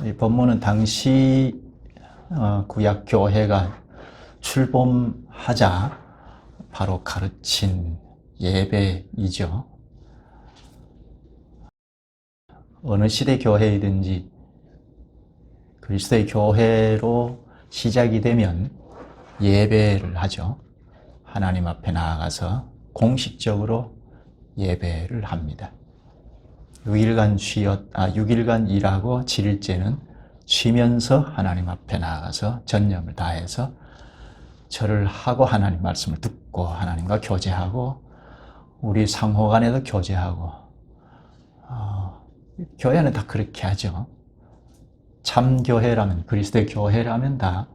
이 본문은 당시 구약 교회가 출범하자 바로 가르친 예배이죠. 어느 시대 교회이든지 그리스도의 교회로 시작이 되면 예배를 하죠. 하나님 앞에 나아가서 공식적으로 예배를 합니다. 6일간 일하고 7일째는 쉬면서 하나님 앞에 나아가서 전념을 다해서 절을 하고 하나님 말씀을 듣고 하나님과 교제하고 우리 상호 간에도 교제하고 교회는 다 그렇게 하죠. 참 교회라면, 그리스도의 교회라면 다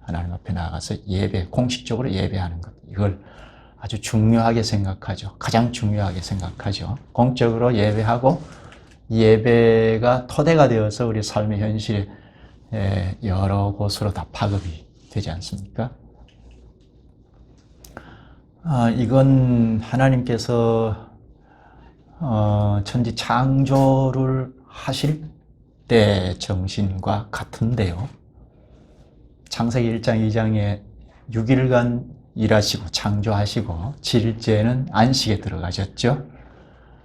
하나님 앞에 나아가서 예배, 공식적으로 예배하는 것, 이걸 아주 중요하게 생각하죠. 가장 중요하게 생각하죠. 공적으로 예배하고 예배가 토대가 되어서 우리 삶의 현실에 여러 곳으로 다 파급이 되지 않습니까? 이건 하나님께서 천지 창조를 하실 때 정신과 같은데요. 창세기 1장 2장에 6일간 일하시고 창조하시고 7일째는 안식에 들어가셨죠.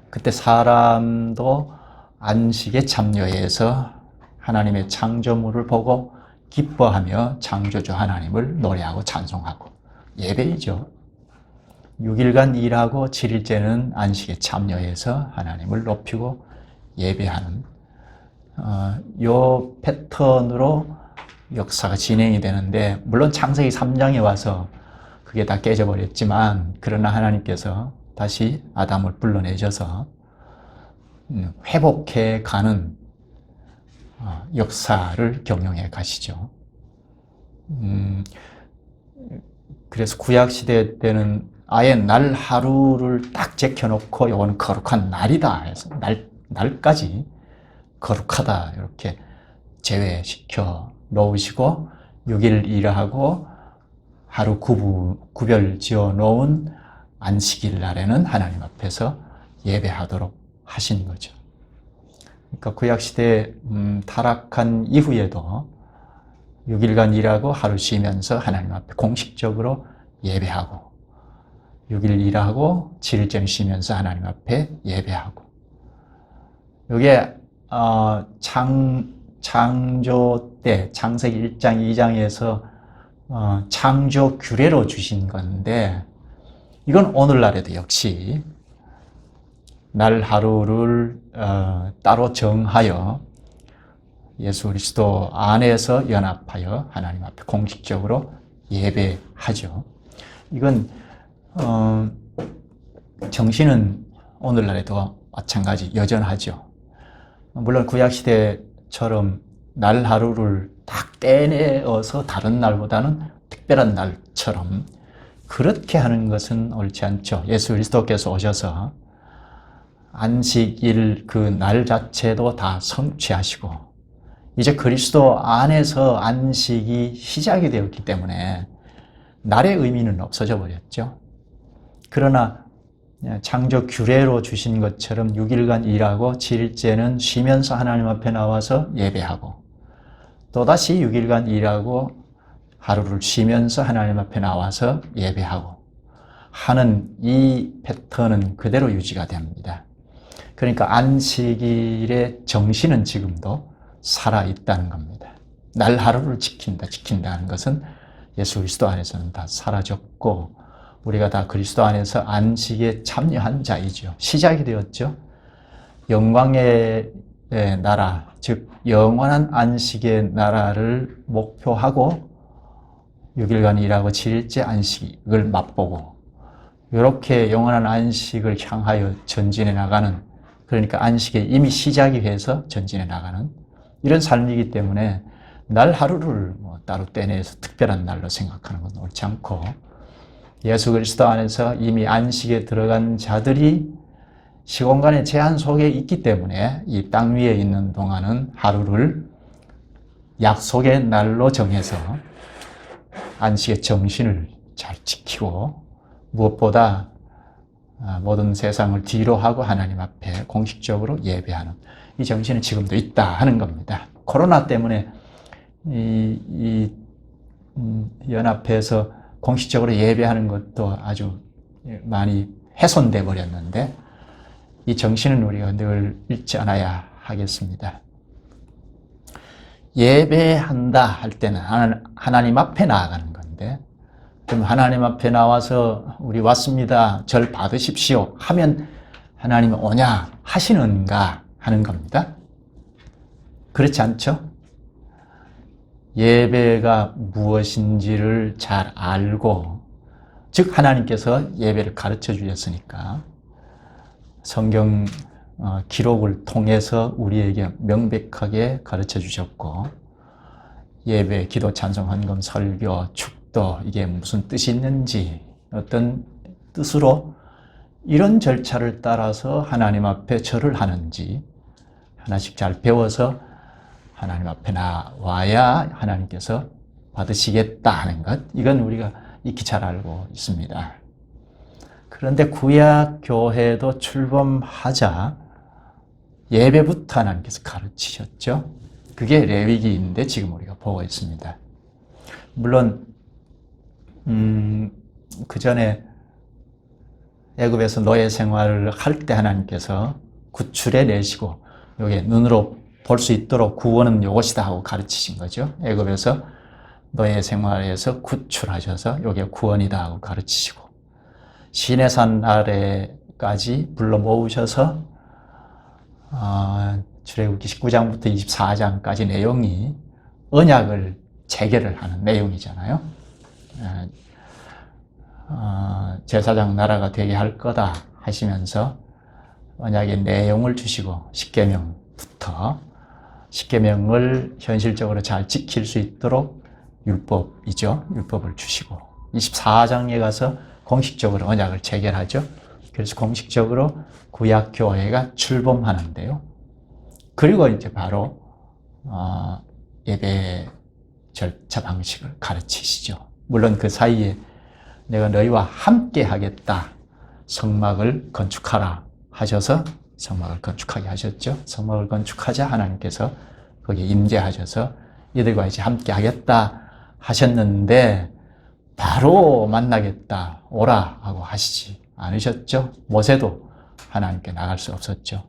그때 사람도 안식에 참여해서 하나님의 창조물을 보고 기뻐하며 창조주 하나님을 노래하고 찬송하고 예배이죠. 6일간 일하고 7일째는 안식에 참여해서 하나님을 높이고 예배하는 요 패턴으로 역사가 진행이 되는데, 물론 창세기 3장에 와서 그게 다 깨져버렸지만, 그러나 하나님께서 다시 아담을 불러내셔서 회복해 가는 역사를 경영해 가시죠. 그래서 구약시대 때는 아예 날 하루를 딱 제껴놓고 이건 거룩한 날이다 해서 날까지 거룩하다 이렇게 제외시켜 놓으시고 6일 일하고 하루 구별 지어 놓은 안식일 날에는 하나님 앞에서 예배하도록 하신 거죠. 그러니까 구약시대 타락한 이후에도 6일간 일하고 하루 쉬면서 하나님 앞에 공식적으로 예배하고 6일 일하고 7일째 쉬면서 하나님 앞에 예배하고, 이게 창조 때 창세기 1장 2장에서 창조 규례로 주신 건데, 이건 오늘날에도 역시 날 하루를 따로 정하여 예수 그리스도 안에서 연합하여 하나님 앞에 공식적으로 예배하죠. 이건 정신은 오늘날에도 마찬가지 여전하죠. 물론 구약시대처럼 날 하루를 딱 떼내어서 다른 날보다는 특별한 날처럼 그렇게 하는 것은 옳지 않죠. 예수 그리스도께서 오셔서 안식일 그 날 자체도 다 성취하시고 이제 그리스도 안에서 안식이 시작이 되었기 때문에 날의 의미는 없어져 버렸죠. 그러나 창조 규례로 주신 것처럼 6일간 일하고 7일째는 쉬면서 하나님 앞에 나와서 예배하고, 또다시 6일간 일하고 하루를 쉬면서 하나님 앞에 나와서 예배하고 하는 이 패턴은 그대로 유지가 됩니다. 그러니까 안식일의 정신은 지금도 살아있다는 겁니다. 날 하루를 지킨다는 것은 예수 그리스도 안에서는 다 사라졌고 우리가 다 그리스도 안에서 안식에 참여한 자이죠. 시작이 되었죠. 영광의 나라, 즉 영원한 안식의 나라를 목표하고 6일간 일하고 7일째 안식을 맛보고 이렇게 영원한 안식을 향하여 전진해 나가는, 그러니까 안식에 이미 시작이 돼서 전진해 나가는 이런 삶이기 때문에 날 하루를 따로 떼내서 특별한 날로 생각하는 건 옳지 않고, 예수 그리스도 안에서 이미 안식에 들어간 자들이 시공간의 제한 속에 있기 때문에 이 땅 위에 있는 동안은 하루를 약속의 날로 정해서 안식의 정신을 잘 지키고 무엇보다 모든 세상을 뒤로 하고 하나님 앞에 공식적으로 예배하는 이 정신은 지금도 있다 하는 겁니다. 코로나 때문에 연합회에서 공식적으로 예배하는 것도 아주 많이 훼손돼 버렸는데 이 정신은 우리가 늘 잃지 않아야 하겠습니다. 예배한다 할 때는 하나님 앞에 나아가는 건데, 그럼 하나님 앞에 나와서 우리 왔습니다, 절 받으십시오 하면 하나님은 오냐 하시는가 하는 겁니다. 그렇지 않죠? 예배가 무엇인지를 잘 알고, 즉 하나님께서 예배를 가르쳐 주셨으니까 성경 기록을 통해서 우리에게 명백하게 가르쳐 주셨고, 예배, 기도, 찬송, 헌금, 설교, 축도 이게 무슨 뜻이 있는지, 어떤 뜻으로 이런 절차를 따라서 하나님 앞에 절을 하는지 하나씩 잘 배워서 하나님 앞에 나와야 하나님께서 받으시겠다 하는 것, 이건 우리가 익히 잘 알고 있습니다. 그런데 구약 교회도 출범하자 예배부터 하나님께서 가르치셨죠. 그게 레위기인데 지금 우리가 보고 있습니다. 물론 그 전에 애굽에서 노예 생활을 할 때 하나님께서 구출해 내시고 여기 눈으로 볼 수 있도록 구원은 이것이다 하고 가르치신 거죠. 애굽에서 노예 생활에서 구출하셔서 이게 구원이다 하고 가르치시고, 시내산 아래까지 불러 모으셔서 출애굽기 19장부터 24장까지 내용이 언약을 재개를 하는 내용이잖아요. 제사장 나라가 되게 할 거다 하시면서 언약의 내용을 주시고, 십계명을 현실적으로 잘 지킬 수 있도록 율법이죠. 율법을 주시고 24장에 가서 공식적으로 언약을 체결하죠. 그래서 공식적으로 구약교회가 출범하는데요. 그리고 이제 바로 예배 절차 방식을 가르치시죠. 물론 그 사이에 내가 너희와 함께 하겠다, 성막을 건축하라 하셔서 성막을 건축하게 하셨죠. 성막을 건축하자 하나님께서 거기에 임재하셔서 이들과 이제 함께 하겠다 하셨는데 바로 만나겠다 오라 하고 하시지 않으셨죠. 모세도 하나님께 나갈 수 없었죠.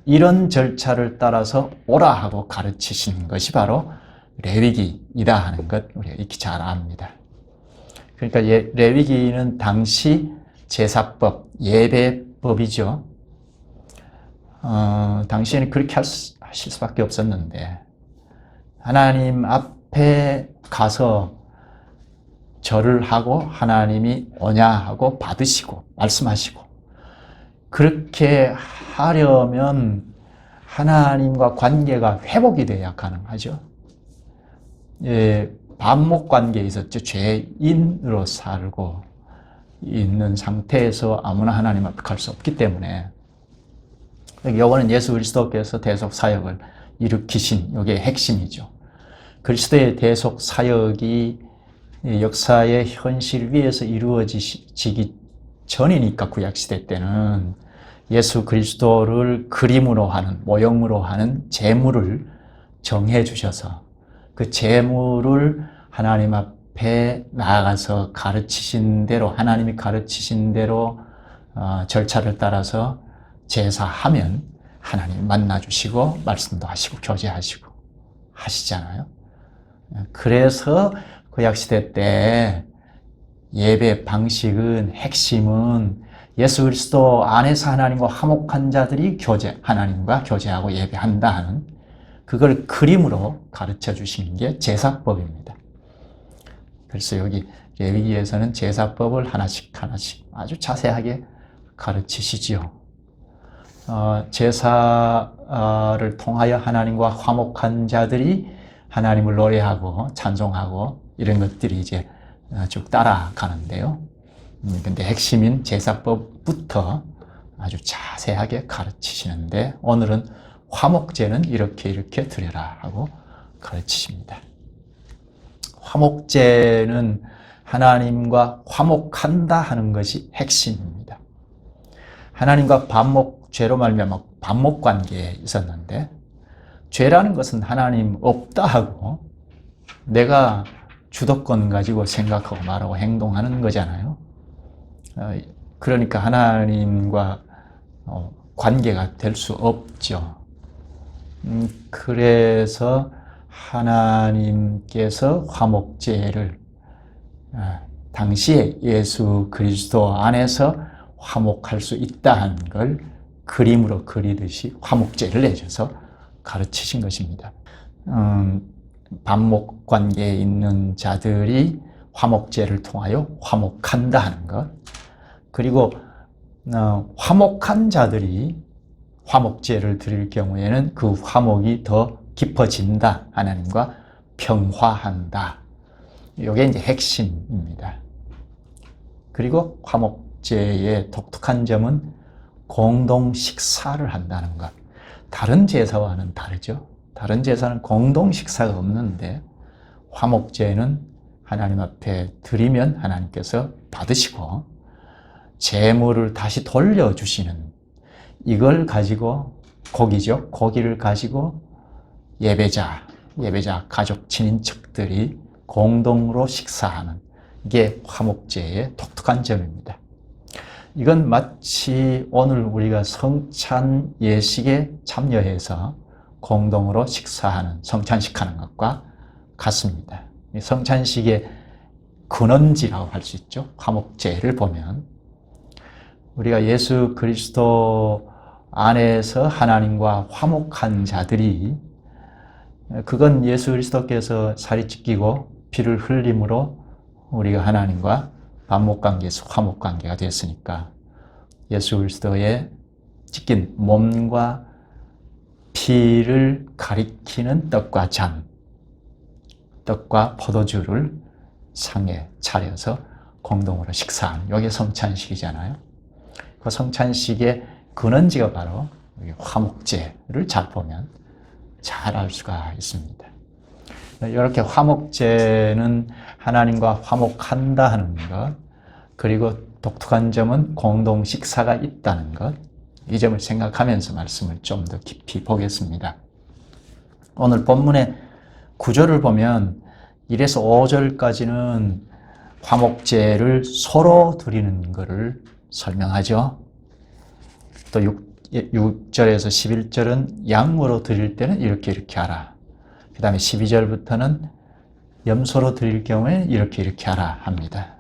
이런 절차를 따라서 오라 하고 가르치신 것이 바로 레위기이다 하는 것 우리가 익히 잘 압니다. 그러니까 레위기는 당시 제사법, 예배법이죠. 당시에는 그렇게 하실 수밖에 없었는데, 하나님 앞에 가서 절을 하고 하나님이 오냐 하고 받으시고 말씀하시고, 그렇게 하려면 하나님과 관계가 회복이 돼야 가능하죠. 반목 관계에 있었죠. 죄인으로 살고 있는 상태에서 아무나 하나님 앞에 갈 수 없기 때문에, 이거는 예수 그리스도께서 대속 사역을 일으키신 이게 핵심이죠. 그리스도의 대속 사역이 역사의 현실 위에서 이루어지기 전이니까, 구약시대 때는 예수 그리스도를 그림으로 하는, 모형으로 하는 제물을 정해 주셔서 그 제물을 하나님 앞에 나아가서 가르치신 대로, 하나님이 가르치신 대로 절차를 따라서 제사하면 하나님 만나주시고 말씀도 하시고 교제하시고 하시잖아요. 그래서 구약시대 때 예배 방식은, 핵심은 예수 그리스도 안에서 하나님과 화목한 자들이 하나님과 교제하고 예배한다 하는, 그걸 그림으로 가르쳐 주신 게 제사법입니다. 그래서 여기 레위기에서는 제사법을 하나씩 아주 자세하게 가르치시지요. 제사를 통하여 하나님과 화목한 자들이 하나님을 노래하고 찬송하고 이런 것들이 이제 쭉 따라가는데요. 근데 핵심인 제사법부터 아주 자세하게 가르치시는데, 오늘은 화목제는 이렇게 드려라 하고 가르치십니다. 화목제는 하나님과 화목한다 하는 것이 핵심입니다. 하나님과 반목죄로 말미암아 반목관계에 있었는데, 죄라는 것은 하나님 없다 하고 내가 주도권 가지고 생각하고 말하고 행동하는 거잖아요. 그러니까 하나님과 관계가 될 수 없죠. 그래서 하나님께서 화목제를 당시에 예수 그리스도 안에서 화목할 수 있다는 걸 그림으로 그리듯이 화목제를 내셔서 가르치신 것입니다. 반목 관계에 있는 자들이 화목제를 통하여 화목한다 하는 것, 그리고 화목한 자들이 화목제를 드릴 경우에는 그 화목이 더 깊어진다, 하나님과 평화한다. 이게 이제 핵심입니다. 그리고 화목제의 독특한 점은 공동 식사를 한다는 것. 다른 제사와는 다르죠. 다른 제사는 공동 식사가 없는데 화목제는 하나님 앞에 드리면 하나님께서 받으시고 제물을 다시 돌려주시는, 이걸 가지고 고기죠. 고기를 가지고 예배자, 가족, 친인척들이 공동으로 식사하는, 이게 화목제의 독특한 점입니다. 이건 마치 오늘 우리가 성찬 예식에 참여해서 공동으로 식사하는, 성찬식하는 것과 같습니다. 성찬식의 근원지라고 할 수 있죠. 화목제를 보면 우리가 예수 그리스도 안에서 하나님과 화목한 자들이, 그건 예수 그리스도께서 살이 찢기고 피를 흘림으로 우리가 하나님과 반목관계에서 화목관계가 됐으니까 예수 그리스도의 찢긴 몸과 피를 가리키는 떡과 잔, 떡과 포도주를 상에 차려서 공동으로 식사하는, 이게 성찬식이잖아요. 그 성찬식의 근원지가 바로 화목제를 잘 보면 잘 알 수가 있습니다. 이렇게 화목제는 하나님과 화목한다 하는 것, 그리고 독특한 점은 공동 식사가 있다는 것, 이 점을 생각하면서 말씀을 좀 더 깊이 보겠습니다. 오늘 본문의 구절을 보면 1에서 5절까지는 화목제를 서로 드리는 것을 설명하죠. 또 6절에서 11절은 양으로 드릴 때는 이렇게 하라. 그 다음에 12절부터는 염소로 드릴 경우에 이렇게 하라 합니다.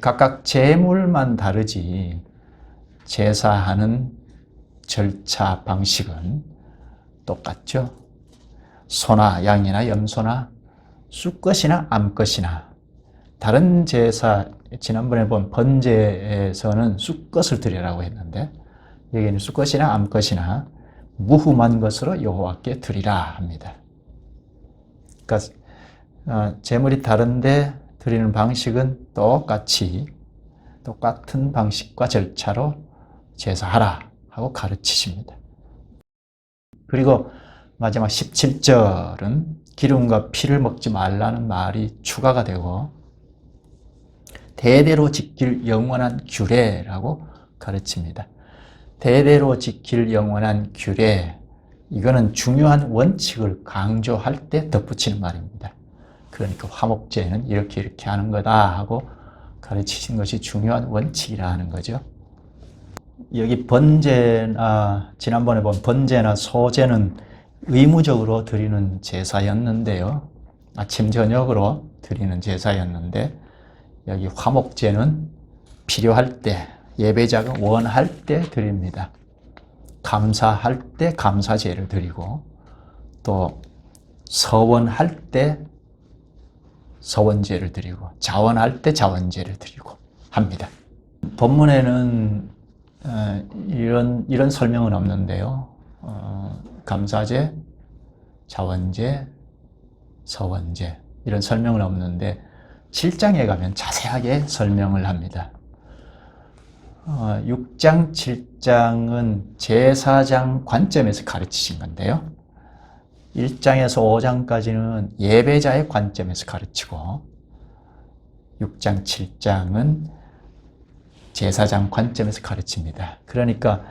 각각 제물만 다르지 제사하는 절차 방식은 똑같죠. 소나 양이나 염소나 숫것이나 암것이나, 다른 제사, 지난번에 본 번제에서는 숫것을 드리라고 했는데 여기는 숫것이나 암것이나 무흠한 것으로 여호와께 드리라 합니다. 그러니까 제물이 다른데 드리는 방식은 똑같은 방식과 절차로 제사하라 하고 가르치십니다. 그리고 마지막 17절은 기름과 피를 먹지 말라는 말이 추가가 되고 대대로 지킬 영원한 규례라고 가르칩니다. 대대로 지킬 영원한 규례, 이거는 중요한 원칙을 강조할 때 덧붙이는 말입니다. 그러니까 화목제는 이렇게 하는 거다 하고 가르치신 것이 중요한 원칙이라는 거죠. 여기 번제나, 지난번에 본 번제나 소제는 의무적으로 드리는 제사였는데요. 아침 저녁으로 드리는 제사였는데 여기 화목제는 필요할 때, 예배자가 원할 때 드립니다. 감사할 때 감사제를 드리고 또 서원할 때 서원제를 드리고 자원할 때 자원제를 드리고 합니다. 본문에는 이런 설명은 없는데요. 감사제, 자원제, 서원제 이런 설명은 없는데 7장에 가면 자세하게 설명을 합니다. 6장, 7장은 제사장 관점에서 가르치신 건데요. 1장에서 5장까지는 예배자의 관점에서 가르치고 6장, 7장은 제사장 관점에서 가르칩니다. 그러니까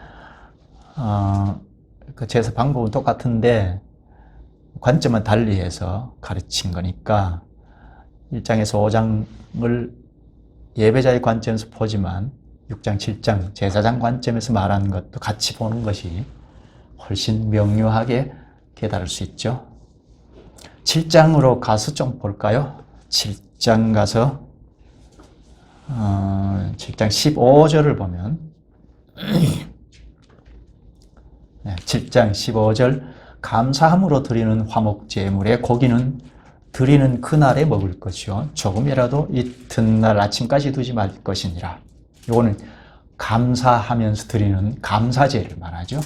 그 제사 방법은 똑같은데 관점은 달리해서 가르친 거니까 1장에서 5장을 예배자의 관점에서 보지만 6장, 7장 제사장 관점에서 말하는 것도 같이 보는 것이 훨씬 명료하게 깨달을 수 있죠. 7장으로 가서 좀 볼까요? 7장 가서 7장 15절을 보면 7장 15절 감사함으로 드리는 화목제물의 고기는 드리는 그날에 먹을 것이요 조금이라도 이튿날 아침까지 두지 말 것이니라. 이거는 감사하면서 드리는 감사제를 말하죠.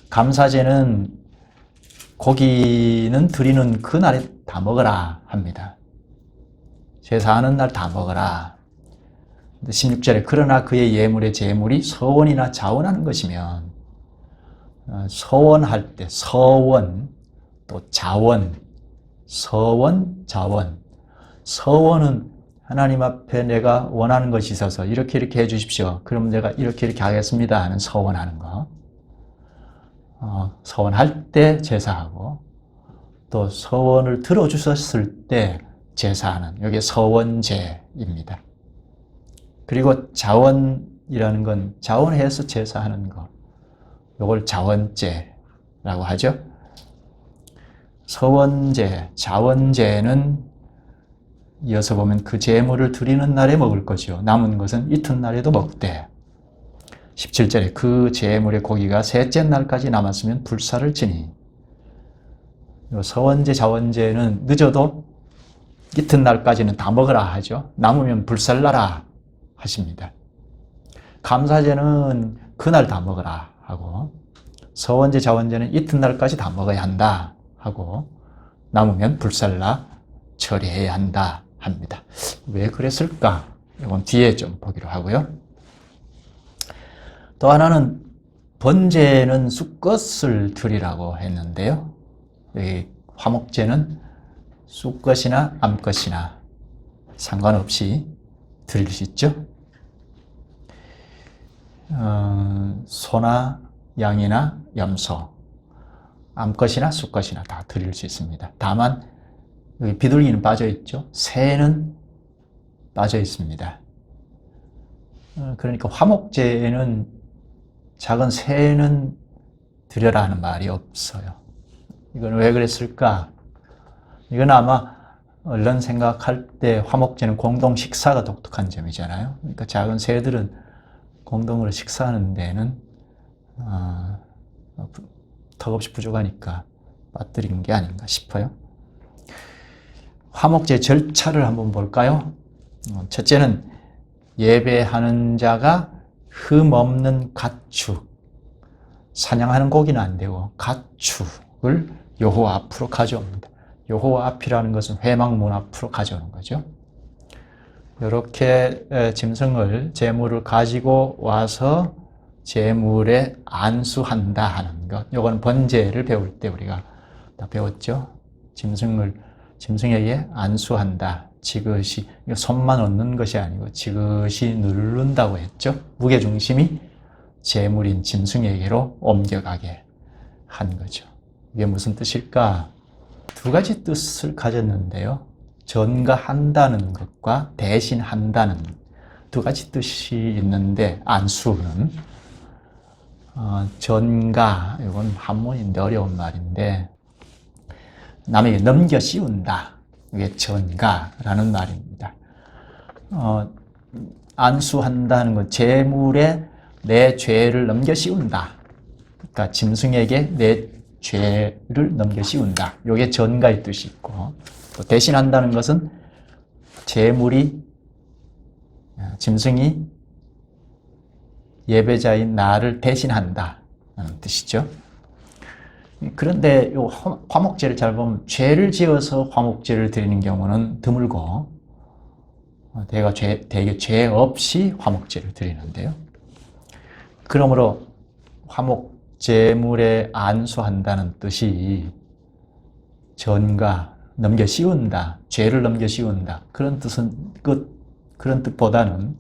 감사제는 고기는 드리는 그날에 다 먹어라 합니다. 제사하는 날 다 먹어라. 16절에 그러나 그의 예물의 제물이 서원이나 자원하는 것이면 서원할 때 서원 또 자원 서원 자원 서원은 하나님 앞에 내가 원하는 것이 있어서 이렇게 해 주십시오. 그럼 내가 이렇게 하겠습니다 하는 서원하는 거. 서원할 때 제사하고 또 서원을 들어주셨을 때 제사하는 이게 서원제입니다. 그리고 자원이라는 건 자원해서 제사하는 거. 이걸 자원제라고 하죠. 서원제, 자원제는 이어서 보면 그 제물을 드리는 날에 먹을 것이요 남은 것은 이튿날에도 먹되 17절에 그 제물의 고기가 셋째 날까지 남았으면 불사를 지니 서원제, 자원제는 늦어도 이튿날까지는 다 먹으라 하죠. 남으면 불살라라 하십니다. 감사제는 그날 다 먹으라 하고 서원제, 자원제는 이튿날까지 다 먹어야 한다 하고 남으면 불살라 처리해야 한다 합니다. 왜 그랬을까? 이건 뒤에 좀 보기로 하고요. 또 하나는 번제는 숫것을 드리라고 했는데요. 여기 화목제는 숫것이나 암것이나 상관없이 드릴 수 있죠. 소나 양이나 염소, 암것이나 숫것이나 다 드릴 수 있습니다. 다만 여기 비둘기는 빠져 있죠. 새는 빠져 있습니다. 그러니까 화목제에는 작은 새는 드려라 하는 말이 없어요. 이건 왜 그랬을까? 이건 아마 얼른 생각할 때 화목제는 공동 식사가 독특한 점이잖아요. 그러니까 작은 새들은 공동으로 식사하는 데는 턱없이 부족하니까 빠뜨린 게 아닌가 싶어요. 화목제 절차를 한번 볼까요? 첫째는 예배하는 자가 흠 없는 가축, 사냥하는 고기는 안 되고 가축을 여호와 앞으로 가져옵니다. 여호와 앞이라는 것은 회막문 앞으로 가져오는 거죠. 이렇게 짐승을 제물을 가지고 와서 제물에 안수한다 하는 것. 이건 번제를 배울 때 우리가 다 배웠죠. 짐승에게 안수한다. 지그시 손만 얹는 것이 아니고 지그시 누른다고 했죠. 무게 중심이 제물인 짐승에게로 옮겨가게 한 거죠. 이게 무슨 뜻일까? 두 가지 뜻을 가졌는데요. 전가한다는 것과 대신한다는 두 가지 뜻이 있는데 안수는 전가, 이건 한문인데 어려운 말인데 남에게 넘겨 씌운다. 이게 전가라는 말입니다. 안수한다는 건 제물에 내 죄를 넘겨 씌운다. 그러니까 짐승에게 내 죄를 넘겨 씌운다. 이게 전가의 뜻이 있고 또 대신한다는 것은 짐승이 예배자인 나를 대신한다 는 뜻이죠. 그런데 이 화목제를 잘 보면 죄를 지어서 화목제를 드리는 경우는 드물고 대개 죄 없이 화목제를 드리는데요. 그러므로 화목제물에 안수한다는 뜻이 전가, 넘겨 씌운다, 죄를 넘겨 씌운다 그런 뜻보다는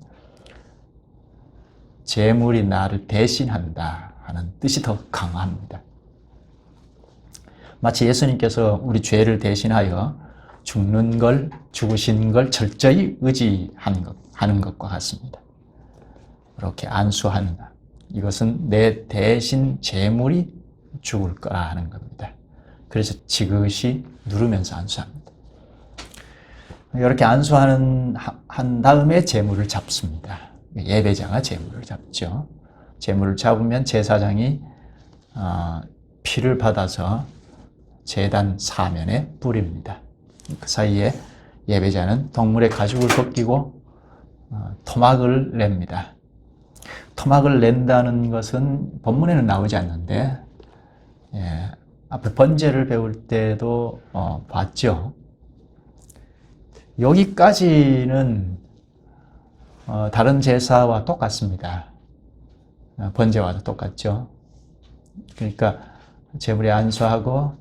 제물이 나를 대신한다 하는 뜻이 더 강합니다. 마치 예수님께서 우리 죄를 대신하여 죽는 걸, 죽으신 걸 철저히 하는 것과 같습니다. 이렇게 안수하는 것. 이것은 내 대신 제물이 죽을 거라 하는 겁니다. 그래서 지그시 누르면서 안수합니다. 이렇게 안수한 다음에 제물을 잡습니다. 예배자가 제물을 잡죠. 제물을 잡으면 제사장이 피를 받아서 제단 사면에 뿌립니다. 그 사이에 예배자는 동물의 가죽을 벗기고 토막을 냅니다. 토막을 낸다는 것은 본문에는 나오지 않는데 앞에 번제를 배울 때도 봤죠. 여기까지는 다른 제사와 똑같습니다. 번제와도 똑같죠. 그러니까 제물에 안수하고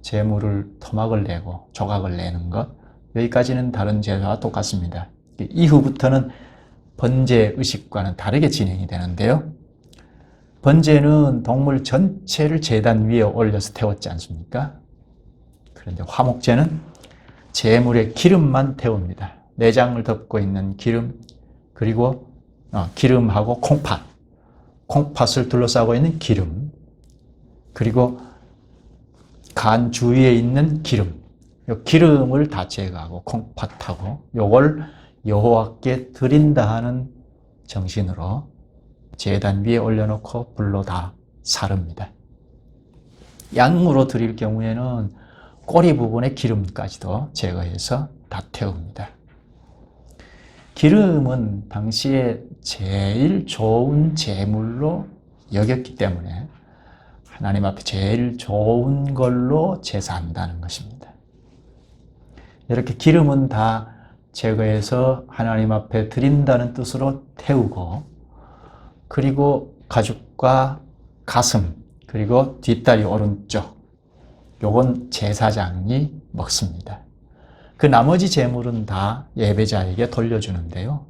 제물을 토막을 내고 조각을 내는 것, 여기까지는 다른 제사와 똑같습니다. 이후부터는 번제 의식과는 다르게 진행이 되는데요. 번제는 동물 전체를 제단 위에 올려서 태웠지 않습니까? 그런데 화목제는 제물의 기름만 태웁니다. 내장을 덮고 있는 기름, 그리고 기름하고 콩팥을 둘러싸고 있는 기름, 그리고 간 주위에 있는 기름, 이 기름을 다 제거하고 콩팥하고 요걸 여호와께 드린다 하는 정신으로 제단 위에 올려놓고 불로 다 사릅니다. 양으로 드릴 경우에는 꼬리 부분의 기름까지도 제거해서 다 태웁니다. 기름은 당시에 제일 좋은 제물로 여겼기 때문에 하나님 앞에 제일 좋은 걸로 제사한다는 것입니다. 이렇게 기름은 다 제거해서 하나님 앞에 드린다는 뜻으로 태우고, 그리고 가죽과 가슴, 그리고 뒷다리 오른쪽, 요건 제사장이 먹습니다. 그 나머지 제물은 다 예배자에게 돌려주는데요.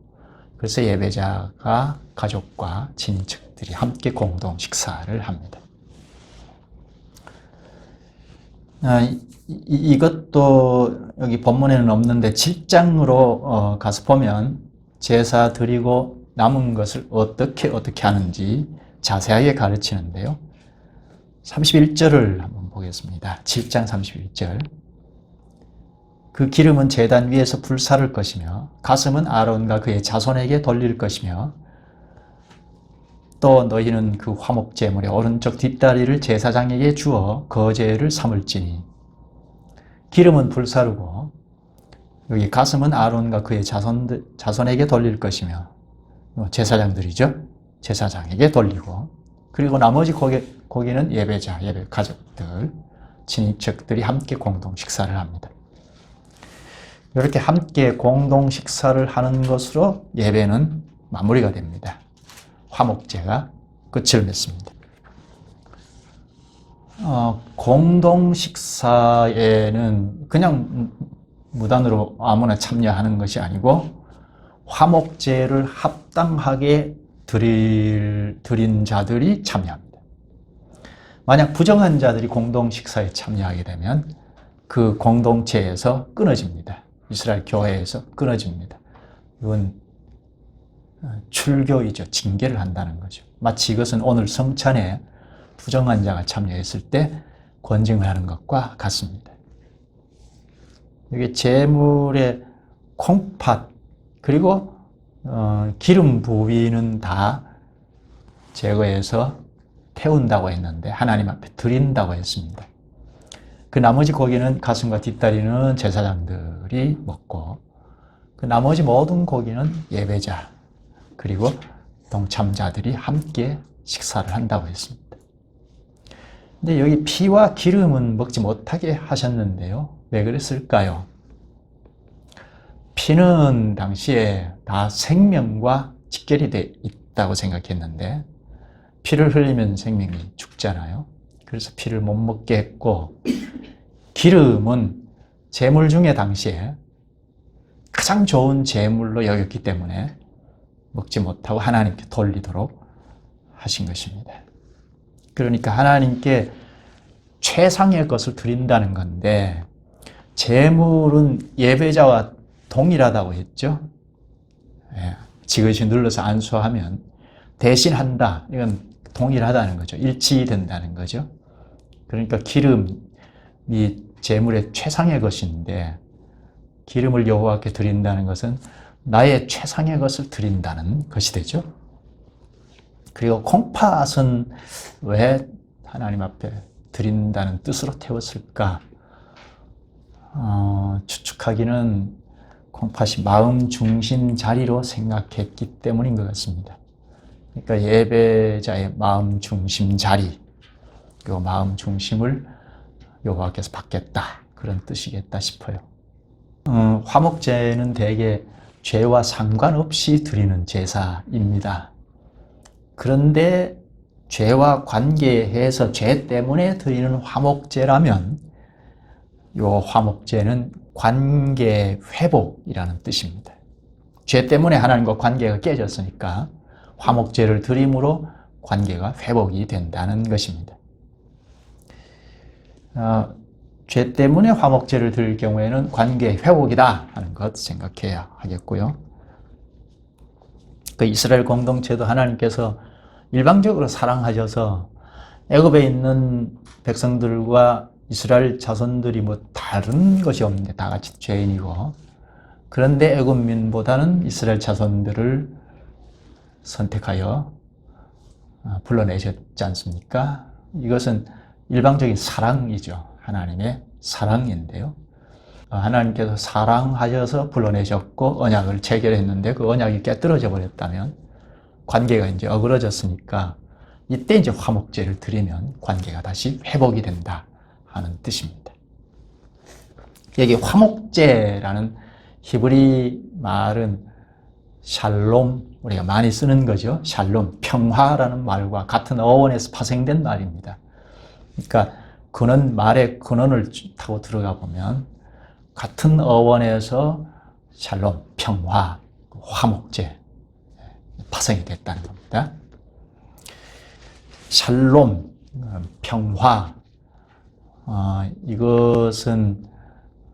그래서 예배자가 가족과 친척들이 함께 공동 식사를 합니다. 이것도 여기 본문에는 없는데 7장으로 가서 보면 제사 드리고 남은 것을 어떻게 하는지 자세하게 가르치는데요. 31절을 한번 보겠습니다. 7장 31절. 그 기름은 제단 위에서 불사를 것이며 가슴은 아론과 그의 자손에게 돌릴 것이며 또 너희는 그 화목제물의 오른쪽 뒷다리를 제사장에게 주어 거제를 삼을지니, 기름은 불사르고 여기 가슴은 아론과 그의 자손에게 돌릴 것이며, 제사장들이죠. 제사장에게 돌리고, 그리고 나머지 고기는 예배자, 예배 가족들, 친인척들이 함께 공동 식사를 합니다. 이렇게 함께 공동 식사를 하는 것으로 예배는 마무리가 됩니다. 화목제가 끝을 맺습니다. 공동 식사에는 그냥 무단으로 아무나 참여하는 것이 아니고 화목제를 합당하게 드린 자들이 참여합니다. 만약 부정한 자들이 공동 식사에 참여하게 되면 그 공동체에서 끊어집니다. 이스라엘 교회에서 끊어집니다. 이건 출교이죠. 징계를 한다는 거죠. 마치 이것은 오늘 성찬에 부정한 자가 참여했을 때 권징을 하는 것과 같습니다. 여기 제물의 콩팥 그리고 기름 부위는 다 제거해서 태운다고 했는데 하나님 앞에 드린다고 했습니다. 그 나머지 고기는 가슴과 뒷다리는 제사장들이 먹고 그 나머지 모든 고기는 예배자 그리고 동참자들이 함께 식사를 한다고 했습니다. 근데 여기 피와 기름은 먹지 못하게 하셨는데요. 왜 그랬을까요? 피는 당시에 다 생명과 직결이 돼 있다고 생각했는데 피를 흘리면 생명이 죽잖아요. 그래서 피를 못 먹게 했고, 기름은 제물 중에 당시에 가장 좋은 제물로 여겼기 때문에 먹지 못하고 하나님께 돌리도록 하신 것입니다. 그러니까 하나님께 최상의 것을 드린다는 건데, 제물은 예배자와 동일하다고 했죠. 예, 지그시 눌러서 안수하면 대신한다. 이건 동일하다는 거죠. 일치된다는 거죠. 그러니까 기름이 제물의 최상의 것인데, 기름을 여호와께 드린다는 것은 나의 최상의 것을 드린다는 것이 되죠. 그리고 콩팥은 왜 하나님 앞에 드린다는 뜻으로 태웠을까? 추측하기는 콩팥이 마음 중심 자리로 생각했기 때문인 것 같습니다. 그러니까 예배자의 마음 중심 자리, 그 마음 중심을 여호와께서 받겠다, 그런 뜻이겠다 싶어요. 화목제는 대개 죄와 상관없이 드리는 제사입니다. 그런데 죄와 관계해서 죄 때문에 드리는 화목제라면 이 화목제는 관계 회복이라는 뜻입니다. 죄 때문에 하나님과 관계가 깨졌으니까 화목제를 드림으로 관계가 회복이 된다는 것입니다. 죄 때문에 화목제를 드릴 경우에는 관계 회복이다 하는 것 생각해야 하겠고요. 그 이스라엘 공동체도 하나님께서 일방적으로 사랑하셔서 애굽에 있는 백성들과 이스라엘 자손들이 뭐 다른 것이 없는데 다 같이 죄인이고, 그런데 애굽민보다는 이스라엘 자손들을 선택하여 불러내셨지 않습니까? 이것은 일방적인 사랑이죠. 하나님의 사랑인데요. 하나님께서 사랑하셔서 불러내셨고 언약을 체결했는데 그 언약이 깨뜨려져 버렸다면 관계가 이제 어그러졌으니까 이때 이제 화목제를 드리면 관계가 다시 회복이 된다 하는 뜻입니다. 여기 화목제라는 히브리 말은 샬롬, 우리가 많이 쓰는 거죠. 샬롬, 평화라는 말과 같은 어원에서 파생된 말입니다. 그러니까 말의 근원을 타고 들어가 보면 같은 어원에서 샬롬, 평화, 화목제 파생이 됐다는 겁니다. 샬롬, 평화, 이것은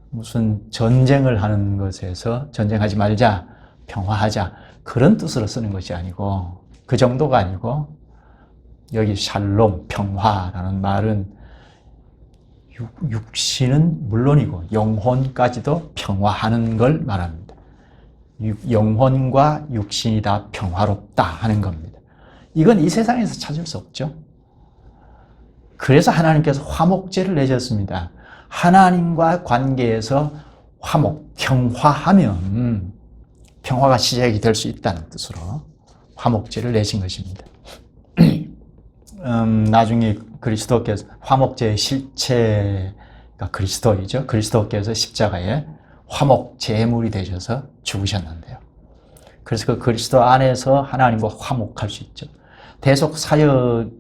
무슨 전쟁을 하는 것에서 전쟁하지 말자, 평화하자, 그런 뜻으로 쓰는 것이 아니고, 그 정도가 아니고, 여기 샬롬, 평화라는 말은 육신은 물론이고 영혼까지도 평화하는 걸 말합니다. 영혼과 육신이 다 평화롭다 하는 겁니다. 이건 이 세상에서 찾을 수 없죠. 그래서 하나님께서 화목제를 내셨습니다. 하나님과 관계에서 화목, 평화하면 평화가 시작이 될 수 있다는 뜻으로 화목제를 내신 것입니다. 나중에 그리스도께서 화목제의 실체가 그리스도이죠. 그리스도께서 십자가에 화목 제물이 되셔서 죽으셨는데요. 그래서 그 그리스도 안에서 하나님과 화목할 수 있죠. 대속 사역을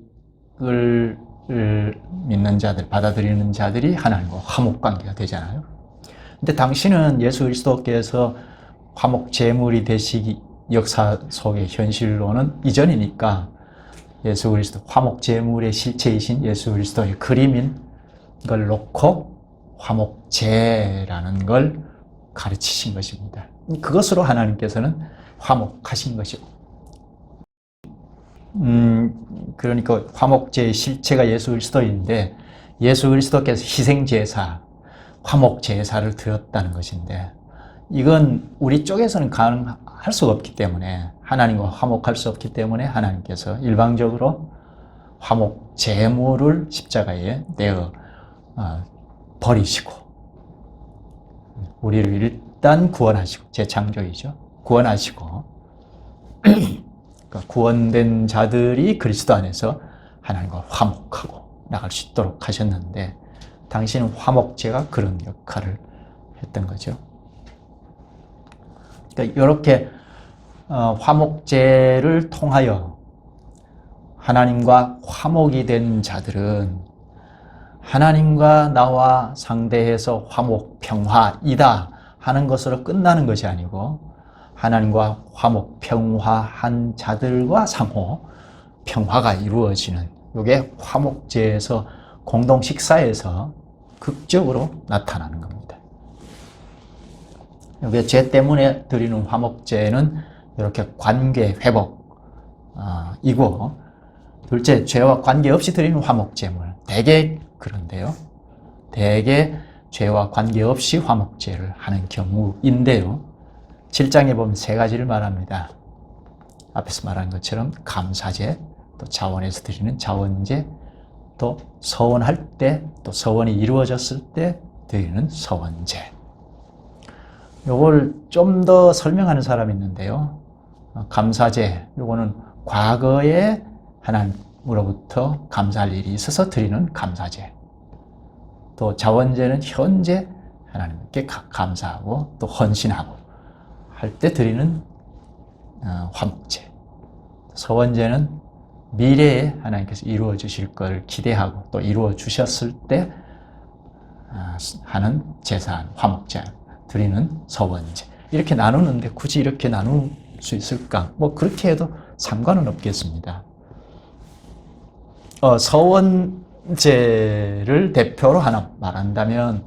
믿는 자들, 받아들이는 자들이 하나님과 화목 관계가 되잖아요. 근데 당신은 예수 그리스도께서 화목 제물이 되시기 역사 속의 현실로는 이전이니까 예수 그리스도 화목 제물의 실체이신 예수 그리스도의 그림인 걸 놓고 화목제라는 걸 가르치신 것입니다. 그것으로 하나님께서는 화목하신 것이고, 그러니까 화목제의 실체가 예수 그리스도인데 예수 그리스도께서 희생제사, 화목제사를 드렸다는 것인데, 이건 우리 쪽에서는 가능할 수가 없기 때문에, 하나님과 화목할 수 없기 때문에 하나님께서 일방적으로 화목 제물을 십자가에 내어 버리시고 우리를 일단 구원하시고, 재창조이죠. 구원하시고 그러니까 구원된 자들이 그리스도 안에서 하나님과 화목하고 나갈 수 있도록 하셨는데, 당신은 화목제가 그런 역할을 했던 거죠. 그러니까 이렇게 화목제를 통하여 하나님과 화목이 된 자들은 하나님과 나와 상대해서 화목, 평화이다 하는 것으로 끝나는 것이 아니고, 하나님과 화목, 평화한 자들과 상호 평화가 이루어지는, 이게 화목제에서 공동 식사에서 극적으로 나타나는 겁니다. 여기 죄 때문에 드리는 화목제는 이렇게 관계 회복이고, 둘째, 죄와 관계없이 드리는 화목제물. 대개 그런데요. 대개 죄와 관계없이 화목제를 하는 경우인데요. 7장에 보면 세 가지를 말합니다. 앞에서 말한 것처럼 감사제, 또 자원에서 드리는 자원제, 또 서원할 때, 또 서원이 이루어졌을 때 드리는 서원제. 요걸 좀 더 설명하는 사람이 있는데요. 감사제, 요거는 과거에 하나님으로부터 감사할 일이 있어서 드리는 감사제. 또 자원제는 현재 하나님께 감사하고 또 헌신하고 할 때 드리는 화목제. 서원제는 미래에 하나님께서 이루어 주실 걸 기대하고 또 이루어 주셨을 때 하는 제사, 화목제 드리는 서원제. 이렇게 나누는데 굳이 이렇게 나눌 수 있을까? 뭐 그렇게 해도 상관은 없겠습니다. 서원제를 대표로 하나 말한다면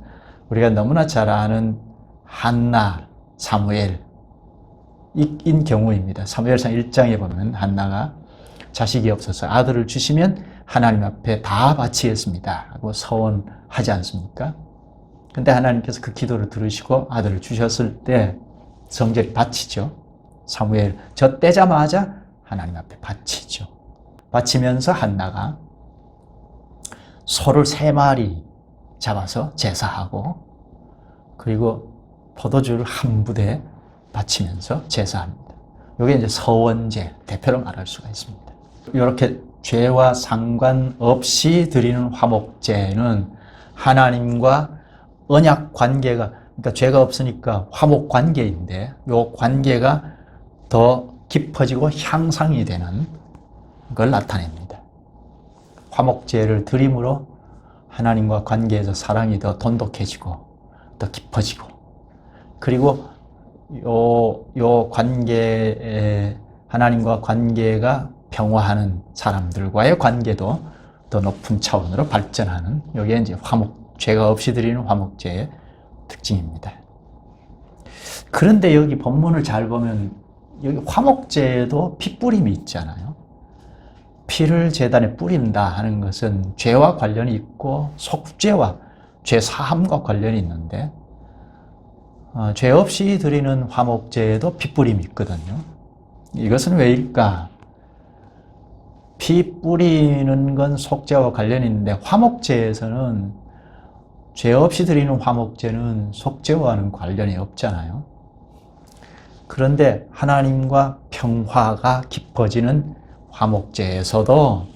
우리가 너무나 잘 아는 한나, 사무엘인 경우입니다. 사무엘상 1장에 보면 한나가 자식이 없어서 아들을 주시면 하나님 앞에 다 바치겠습니다 하고 서원하지 않습니까? 근데 하나님께서 그 기도를 들으시고 아들을 주셨을 때 성전이 바치죠. 사무엘 젖대자마자 하나님 앞에 바치죠. 바치면서 한나가 소를 3마리 잡아서 제사하고, 그리고 포도주를 한 부대 바치면서 제사합니다. 이게 이제 서원제, 대표로 말할 수가 있습니다. 이렇게 죄와 상관없이 드리는 화목제는 하나님과 언약 관계가, 그러니까 죄가 없으니까 화목 관계인데, 이 관계가 더 깊어지고 향상이 되는 걸 나타냅니다. 화목제를 드림으로 하나님과 관계에서 사랑이 더 돈독해지고 더 깊어지고, 그리고 요 관계에 하나님과 관계가 평화하는 사람들과의 관계도 더 높은 차원으로 발전하는, 이게 이제 죄가 없이 드리는 화목제의 특징입니다. 그런데 여기 본문을 잘 보면 여기 화목제에도 피 뿌림이 있잖아요. 피를 제단에 뿌린다 하는 것은 죄와 관련이 있고 속죄와 죄 사함과 관련이 있는데, 죄 없이 드리는 화목제에도 피 뿌림이 있거든요. 이것은 왜일까? 피 뿌리는 건 속죄와 관련이 있는데 화목제에서는, 죄 없이 드리는 화목제는 속죄와는 관련이 없잖아요. 그런데 하나님과 평화가 깊어지는 화목제에서도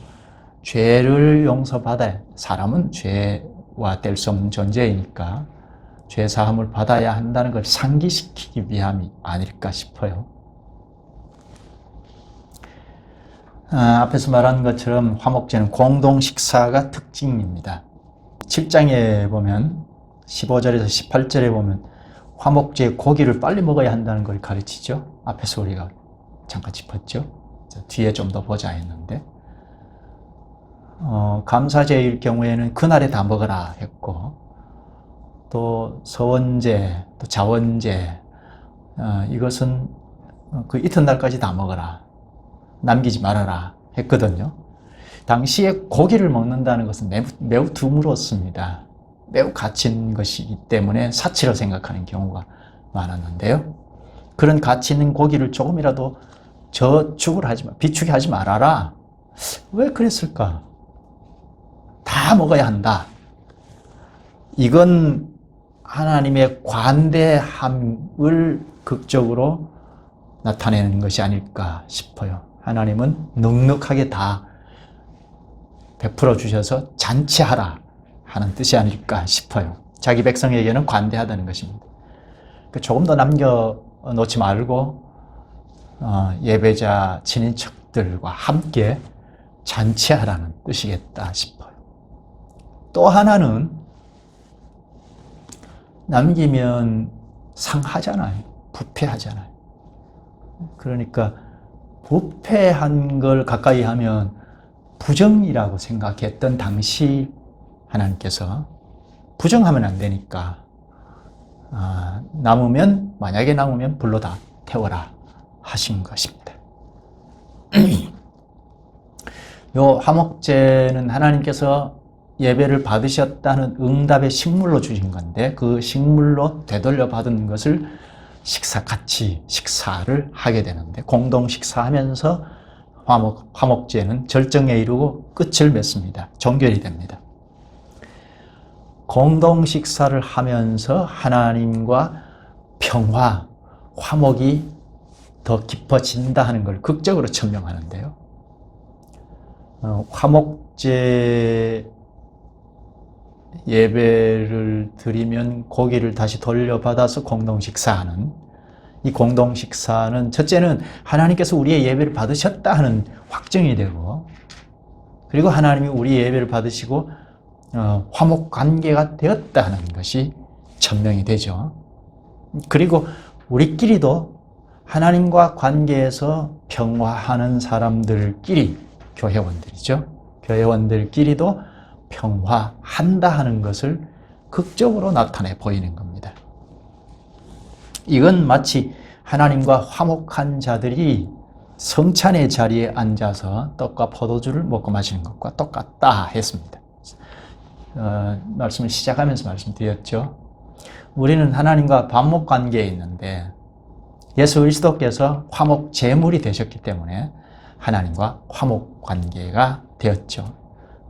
죄를 용서받아야, 사람은 죄와 뗄 수 없는 존재이니까 죄 사함을 받아야 한다는 걸 상기시키기 위함이 아닐까 싶어요. 앞에서 말한 것처럼 화목제는 공동 식사가 특징입니다. 7장에 보면 15절에서 18절에 보면 화목제의 고기를 빨리 먹어야 한다는 걸 가르치죠. 앞에서 우리가 잠깐 짚었죠. 뒤에 좀 더 보자 했는데, 감사제일 경우에는 그날에 다 먹어라 했고, 또 서원제, 또 자원제, 이것은 그 이튿날까지 다 먹어라, 남기지 말아라 했거든요. 당시에 고기를 먹는다는 것은 매우 드물었습니다. 매우 가치 것이기 때문에 사치로 생각하는 경우가 많았는데요. 그런 가치 있는 고기를 조금이라도 비축이 하지 말아라. 왜 그랬을까? 다 먹어야 한다. 이건 하나님의 관대함을 극적으로 나타내는 것이 아닐까 싶어요. 하나님은 넉넉하게 다 베풀어 주셔서 잔치하라 하는 뜻이 아닐까 싶어요. 자기 백성에게는 관대하다는 것입니다. 조금 더 남겨놓지 말고 예배자 친인척들과 함께 잔치하라는 뜻이겠다 싶어요. 또 하나는 남기면 상하잖아요. 부패하잖아요. 그러니까 부패한 걸 가까이 하면 부정이라고 생각했던 당시 하나님께서 부정하면 안 되니까 만약에 남으면 불로 다 태워라 하신 것입니다. 요 화목제는 하나님께서 예배를 받으셨다는 응답의 식물로 주신 건데 그 식물로 되돌려 받은 것을 같이 식사를 하게 되는데 공동 식사하면서 화목제는 절정에 이르고 끝을 맺습니다. 종결이 됩니다. 공동 식사를 하면서 하나님과 평화, 화목이 더 깊어진다 하는 걸 극적으로 천명하는데요. 화목제 예배를 드리면 고기를 다시 돌려받아서 공동 식사하는 이 공동 식사는 첫째는 하나님께서 우리의 예배를 받으셨다 하는 확증이 되고 그리고 하나님이 우리의 예배를 받으시고 화목 관계가 되었다 하는 것이 천명이 되죠. 그리고 우리끼리도 하나님과 관계에서 평화하는 사람들끼리 교회원들이죠. 교회원들끼리도 평화한다 하는 것을 극적으로 나타내 보이는 겁니다. 이건 마치 하나님과 화목한 자들이 성찬의 자리에 앉아서 떡과 포도주를 먹고 마시는 것과 똑같다 했습니다. 말씀을 시작하면서 말씀드렸죠. 우리는 하나님과 반목 관계에 있는데 예수 그리스도께서 화목 제물이 되셨기 때문에 하나님과 화목 관계가 되었죠.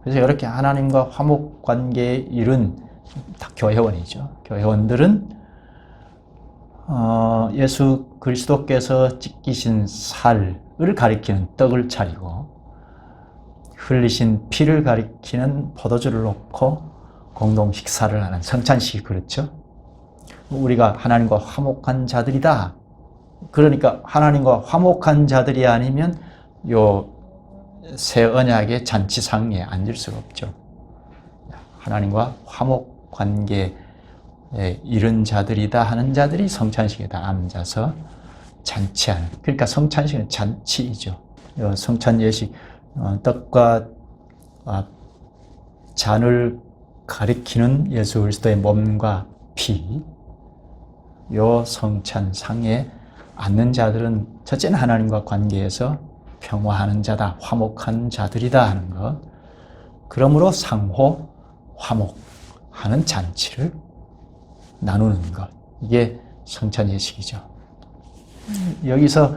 그래서 이렇게 하나님과 화목 관계에 이른 교회원이죠. 교회원들은 예수 그리스도께서 찢기신 살을 가리키는 떡을 차리고 흘리신 피를 가리키는 포도주를 놓고 공동 식사를 하는 성찬식이 그렇죠. 우리가 하나님과 화목한 자들이다. 그러니까 하나님과 화목한 자들이 아니면 요 새 언약의 잔치상에 앉을 수가 없죠. 하나님과 화목 관계에 이른 자들이다 하는 자들이 성찬식에 다 앉아서 잔치하는, 그러니까 성찬식은 잔치이죠. 성찬 예식, 떡과 잔을 가리키는 예수 그리스도의 몸과 피, 요 성찬상에 앉는 자들은 첫째는 하나님과 관계에서 평화하는 자다, 화목한 자들이다 하는 것. 그러므로 상호 화목하는 잔치를 나누는 것. 이게 성찬 예식이죠. 여기서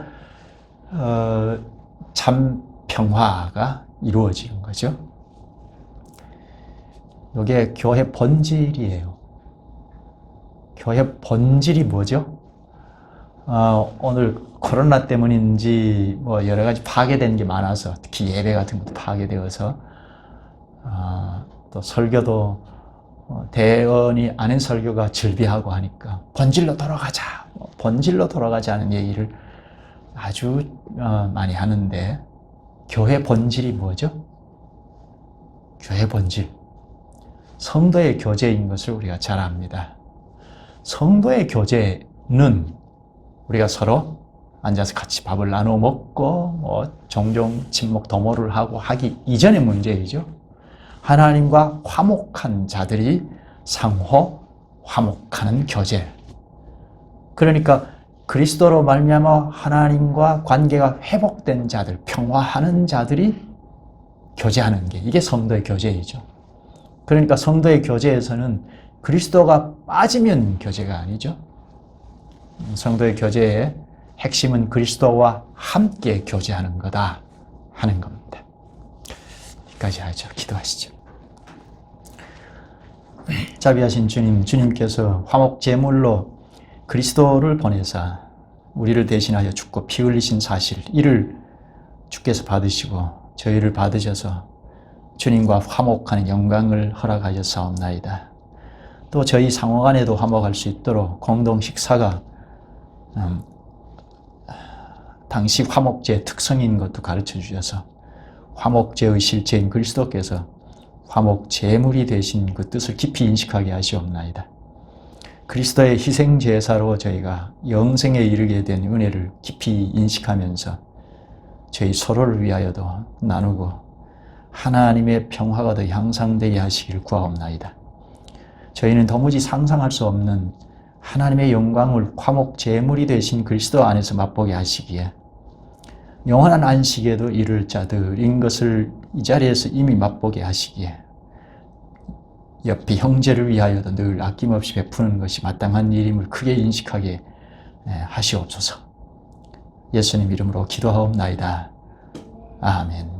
참 평화가 이루어지는 거죠. 이게 교회 본질이에요. 교회 본질이 뭐죠? 오늘 코로나 때문인지 뭐 여러 가지 파괴된 게 많아서 특히 예배 같은 것도 파괴되어서 또 설교도 대언이 아닌 설교가 즐비하고 하니까 본질로 돌아가자, 본질로 돌아가자는 얘기를 아주 많이 하는데 교회 본질이 뭐죠? 교회 본질, 성도의 교제인 것을 우리가 잘 압니다. 성도의 교제는 우리가 서로 앉아서 같이 밥을 나눠 먹고 종종 친목 도모를 하고 하기 이전의 문제이죠. 하나님과 화목한 자들이 상호 화목하는 교제. 그러니까 그리스도로 말미암아 하나님과 관계가 회복된 자들, 평화하는 자들이 교제하는 게 이게 성도의 교제이죠. 그러니까 성도의 교제에서는 그리스도가 빠지면 교제가 아니죠. 성도의 교제의 핵심은 그리스도와 함께 교제하는 거다 하는 겁니다. 여기까지 하죠. 기도하시죠. 자비하신 주님, 주님께서 화목 제물로 그리스도를 보내사 우리를 대신하여 죽고 피 흘리신 사실, 이를 주께서 받으시고 저희를 받으셔서 주님과 화목하는 영광을 허락하셨사옵나이다. 또 저희 상호간에도 화목할 수 있도록 공동 식사가 당시 화목제의 특성인 것도 가르쳐 주셔서 화목제의 실체인 그리스도께서 화목제물이 되신 그 뜻을 깊이 인식하게 하시옵나이다. 그리스도의 희생제사로 저희가 영생에 이르게 된 은혜를 깊이 인식하면서 저희 서로를 위하여도 나누고 하나님의 평화가 더 향상되게 하시기를 구하옵나이다. 저희는 도무지 상상할 수 없는 하나님의 영광을 화목 제물이 되신 그리스도 안에서 맛보게 하시기에 영원한 안식에도 이를 자들인 것을 이 자리에서 이미 맛보게 하시기에 옆에 형제를 위하여도 늘 아낌없이 베푸는 것이 마땅한 일임을 크게 인식하게 하시옵소서. 예수님 이름으로 기도하옵나이다. 아멘.